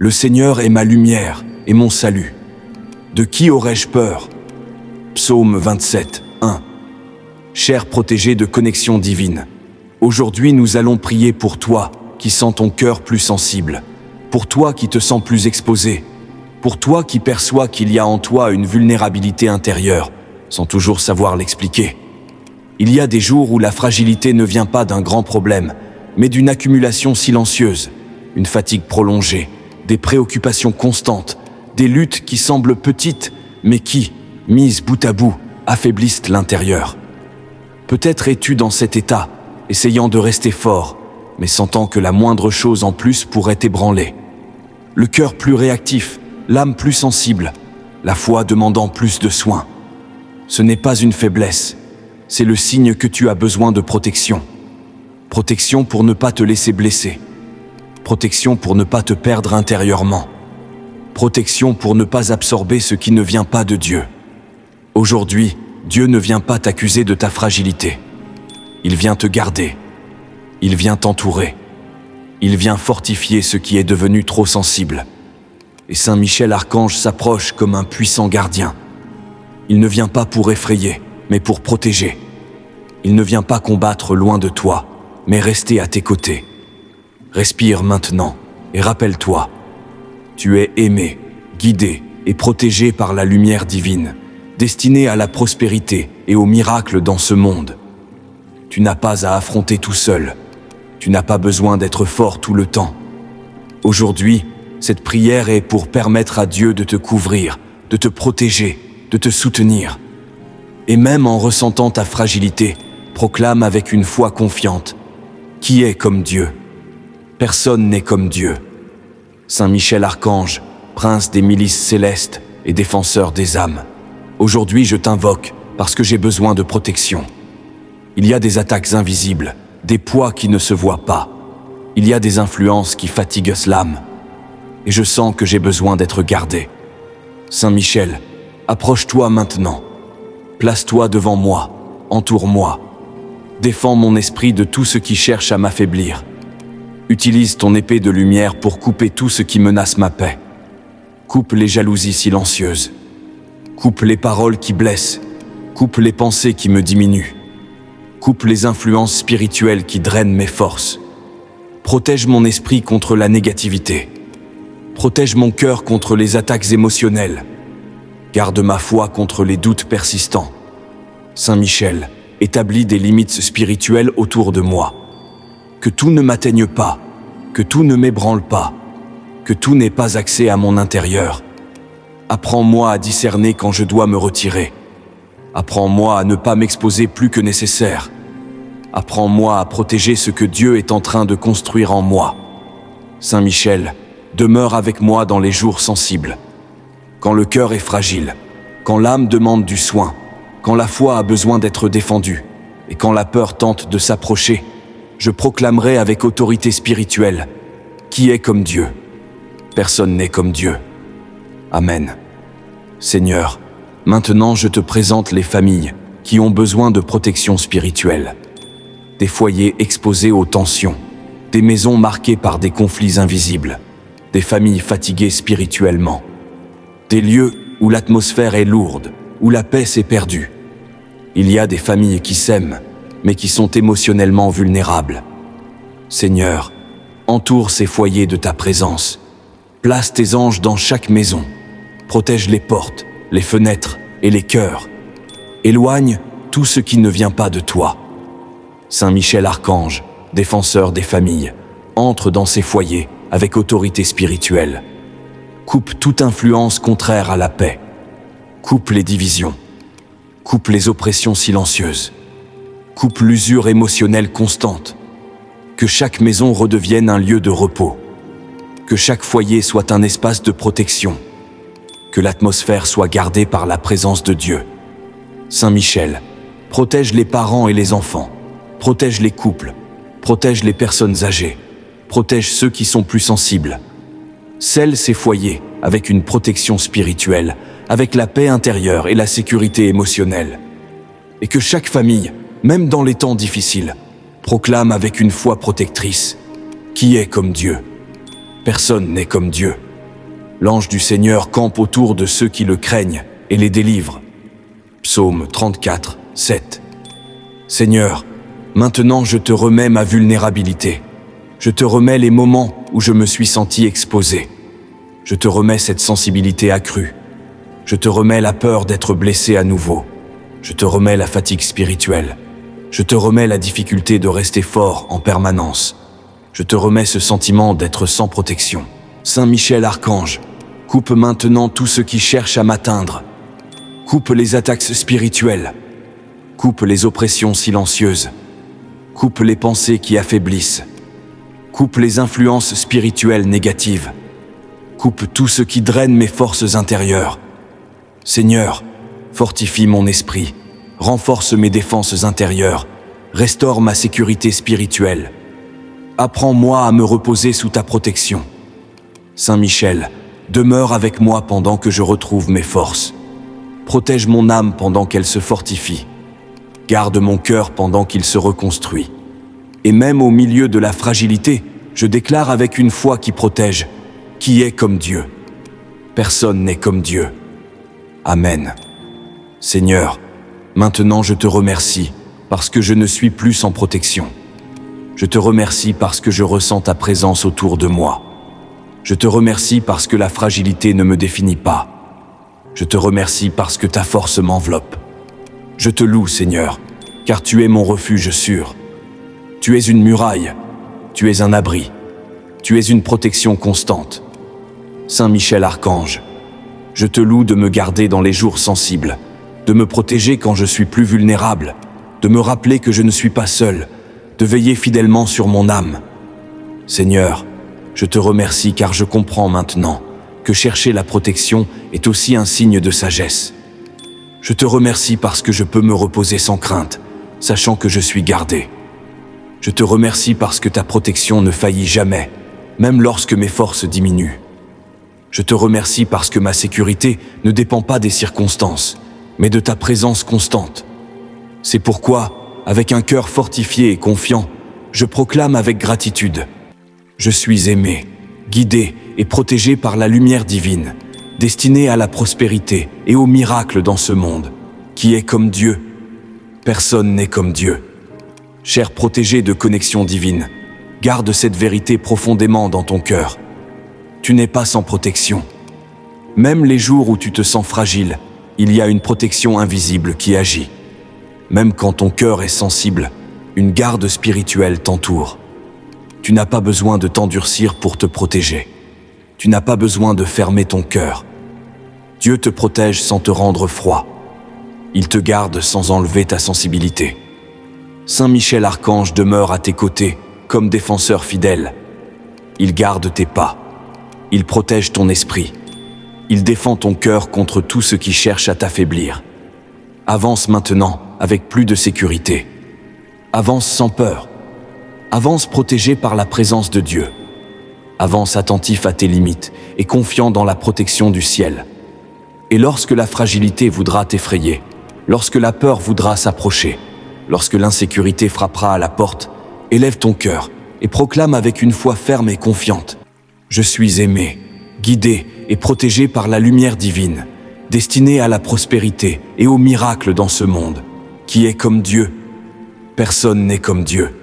Le Seigneur est ma lumière et mon salut. De qui aurais-je peur? Psaume 27, 1. Cher protégé de connexion divine, aujourd'hui nous allons prier pour toi qui sens ton cœur plus sensible, pour toi qui te sens plus exposé, pour toi qui perçois qu'il y a en toi une vulnérabilité intérieure, sans toujours savoir l'expliquer. Il y a des jours où la fragilité ne vient pas d'un grand problème, mais d'une accumulation silencieuse, une fatigue prolongée, des préoccupations constantes, des luttes qui semblent petites, mais qui, mises bout à bout, affaiblissent l'intérieur. Peut-être es-tu dans cet état, essayant de rester fort, mais sentant que la moindre chose en plus pourrait t'ébranler. Le cœur plus réactif, l'âme plus sensible, la foi demandant plus de soins. Ce n'est pas une faiblesse, c'est le signe que tu as besoin de protection. Protection pour ne pas te laisser blesser. Protection pour ne pas te perdre intérieurement. Protection pour ne pas absorber ce qui ne vient pas de Dieu. Aujourd'hui, Dieu ne vient pas t'accuser de ta fragilité. Il vient te garder. Il vient t'entourer. Il vient fortifier ce qui est devenu trop sensible. Et Saint Michel Archange s'approche comme un puissant gardien. Il ne vient pas pour effrayer, mais pour protéger. Il ne vient pas combattre loin de toi, mais rester à tes côtés. Respire maintenant et rappelle-toi, tu es aimé, guidé et protégé par la lumière divine, destiné à la prospérité et au miracle dans ce monde. Tu n'as pas à affronter tout seul. Tu n'as pas besoin d'être fort tout le temps. Aujourd'hui, cette prière est pour permettre à Dieu de te couvrir, de te protéger, de te soutenir. Et même en ressentant ta fragilité, proclame avec une foi confiante: qui est comme Dieu? Personne n'est comme Dieu. Saint Michel Archange, prince des milices célestes et défenseur des âmes, aujourd'hui je t'invoque parce que j'ai besoin de protection. Il y a des attaques invisibles, des poids qui ne se voient pas. Il y a des influences qui fatiguent l'âme. Et je sens que j'ai besoin d'être gardé. Saint Michel, approche-toi maintenant. Place-toi devant moi, entoure-moi. Défends mon esprit de tout ce qui cherche à m'affaiblir. Utilise ton épée de lumière pour couper tout ce qui menace ma paix. Coupe les jalousies silencieuses. Coupe les paroles qui blessent. Coupe les pensées qui me diminuent. Coupe les influences spirituelles qui drainent mes forces. Protège mon esprit contre la négativité. Protège mon cœur contre les attaques émotionnelles. Garde ma foi contre les doutes persistants. Saint Michel, établis des limites spirituelles autour de moi. Que tout ne m'atteigne pas, que tout ne m'ébranle pas, que tout n'ait pas accès à mon intérieur. Apprends-moi à discerner quand je dois me retirer. Apprends-moi à ne pas m'exposer plus que nécessaire. Apprends-moi à protéger ce que Dieu est en train de construire en moi. Saint Michel, demeure avec moi dans les jours sensibles. Quand le cœur est fragile, quand l'âme demande du soin, quand la foi a besoin d'être défendue, et quand la peur tente de s'approcher, je proclamerai avec autorité spirituelle: qui est comme Dieu? Personne n'est comme Dieu. Amen. Seigneur, maintenant je te présente les familles qui ont besoin de protection spirituelle. Des foyers exposés aux tensions, des maisons marquées par des conflits invisibles, des familles fatiguées spirituellement, des lieux où l'atmosphère est lourde, où la paix s'est perdue. Il y a des familles qui s'aiment, mais qui sont émotionnellement vulnérables. Seigneur, entoure ces foyers de ta présence. Place tes anges dans chaque maison. Protège les portes, les fenêtres et les cœurs. Éloigne tout ce qui ne vient pas de toi. Saint Michel Archange, défenseur des familles, entre dans ces foyers avec autorité spirituelle. Coupe toute influence contraire à la paix. Coupe les divisions. Coupe les oppressions silencieuses. Coupe l'usure émotionnelle constante. Que chaque maison redevienne un lieu de repos. Que chaque foyer soit un espace de protection. Que l'atmosphère soit gardée par la présence de Dieu. Saint Michel, protège les parents et les enfants. Protège les couples. Protège les personnes âgées. Protège ceux qui sont plus sensibles. Scelle ces foyers avec une protection spirituelle, avec la paix intérieure et la sécurité émotionnelle. Et que chaque famille, même dans les temps difficiles, proclame avec une foi protectrice: qui est comme Dieu? Personne n'est comme Dieu. L'ange du Seigneur campe autour de ceux qui le craignent et les délivre. Psaume 34, 7. Seigneur, maintenant je te remets ma vulnérabilité. Je te remets les moments où je me suis senti exposé. Je te remets cette sensibilité accrue. Je te remets la peur d'être blessé à nouveau. Je te remets la fatigue spirituelle. Je te remets la difficulté de rester fort en permanence. Je te remets ce sentiment d'être sans protection. Saint Michel Archange, coupe maintenant tout ce qui cherche à m'atteindre. Coupe les attaques spirituelles. Coupe les oppressions silencieuses. Coupe les pensées qui affaiblissent. Coupe les influences spirituelles négatives. Coupe tout ce qui draine mes forces intérieures. Seigneur, fortifie mon esprit, renforce mes défenses intérieures, restaure ma sécurité spirituelle. Apprends-moi à me reposer sous ta protection. Saint Michel, demeure avec moi pendant que je retrouve mes forces. Protège mon âme pendant qu'elle se fortifie. Garde mon cœur pendant qu'il se reconstruit. Et même au milieu de la fragilité, je déclare avec une foi qui protège, qui est comme Dieu. Personne n'est comme Dieu. Amen. Seigneur, maintenant je te remercie parce que je ne suis plus sans protection. Je te remercie parce que je ressens ta présence autour de moi. Je te remercie parce que la fragilité ne me définit pas. Je te remercie parce que ta force m'enveloppe. Je te loue, Seigneur, car tu es mon refuge sûr. Tu es une muraille, tu es un abri, tu es une protection constante. Saint Michel Archange, je te loue de me garder dans les jours sensibles, de me protéger quand je suis plus vulnérable, de me rappeler que je ne suis pas seul, de veiller fidèlement sur mon âme. Seigneur, je te remercie car je comprends maintenant que chercher la protection est aussi un signe de sagesse. Je te remercie parce que je peux me reposer sans crainte, sachant que je suis gardé. Je te remercie parce que ta protection ne faillit jamais, même lorsque mes forces diminuent. Je te remercie parce que ma sécurité ne dépend pas des circonstances, mais de ta présence constante. C'est pourquoi, avec un cœur fortifié et confiant, je proclame avec gratitude: je suis aimé, guidé et protégé par la lumière divine, destiné à la prospérité et au miracle dans ce monde, qui est comme Dieu. Personne n'est comme Dieu. Cher protégé de connexion divine, garde cette vérité profondément dans ton cœur. Tu n'es pas sans protection. Même les jours où tu te sens fragile, il y a une protection invisible qui agit. Même quand ton cœur est sensible, une garde spirituelle t'entoure. Tu n'as pas besoin de t'endurcir pour te protéger. Tu n'as pas besoin de fermer ton cœur. Dieu te protège sans te rendre froid. Il te garde sans enlever ta sensibilité. Saint Michel Archange demeure à tes côtés comme défenseur fidèle. Il garde tes pas. Il protège ton esprit. Il défend ton cœur contre tout ce qui cherche à t'affaiblir. Avance maintenant avec plus de sécurité. Avance sans peur. Avance protégé par la présence de Dieu. Avance attentif à tes limites et confiant dans la protection du ciel. Et lorsque la fragilité voudra t'effrayer, lorsque la peur voudra s'approcher, lorsque l'insécurité frappera à la porte, élève ton cœur et proclame avec une foi ferme et confiante: je suis aimé, guidé et protégé par la lumière divine, destiné à la prospérité et au miracle dans ce monde, qui est comme Dieu. Personne n'est comme Dieu.